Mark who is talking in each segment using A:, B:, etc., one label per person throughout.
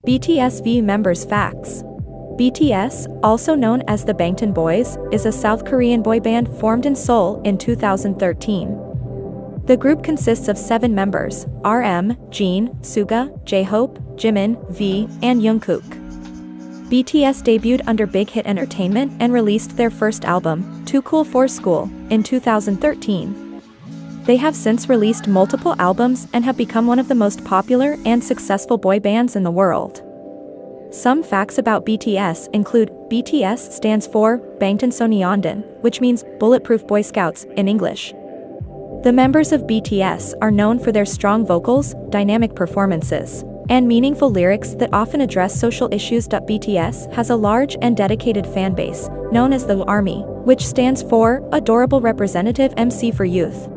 A: BTS V members facts. BTS, also known as the Bangtan Boys, is a South Korean boy band formed in Seoul in 2013. The group consists of 7 members: RM, Jin, Suga, J-Hope, Jimin, V, and Jungkook. BTS debuted under Big Hit Entertainment and released their first album, Too Cool for School, in 2013. They have since released multiple albums and have become one of the most popular and successful boy bands in the world. Some facts about BTS include, BTS stands for Bangtan Sonyeondan, which means Bulletproof Boy Scouts in English. The members of BTS are known for their strong vocals, dynamic performances, and meaningful lyrics that often address social issues. BTS has a large and dedicated fan base, known as the ARMY, which stands for Adorable Representative MC for Youth.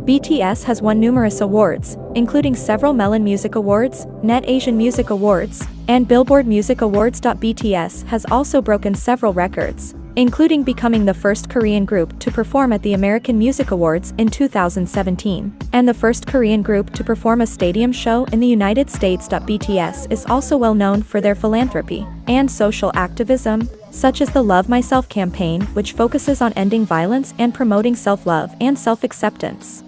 A: BTS has won numerous awards, including several Melon Music Awards, Net Asian Music Awards, and Billboard Music Awards. BTS has also broken several records, including becoming the first Korean group to perform at the American Music Awards in 2017, and the first Korean group to perform a stadium show in the United States. BTS is also well known for their philanthropy and social activism, such as the Love Myself campaign, which focuses on ending violence and promoting self-love and self-acceptance.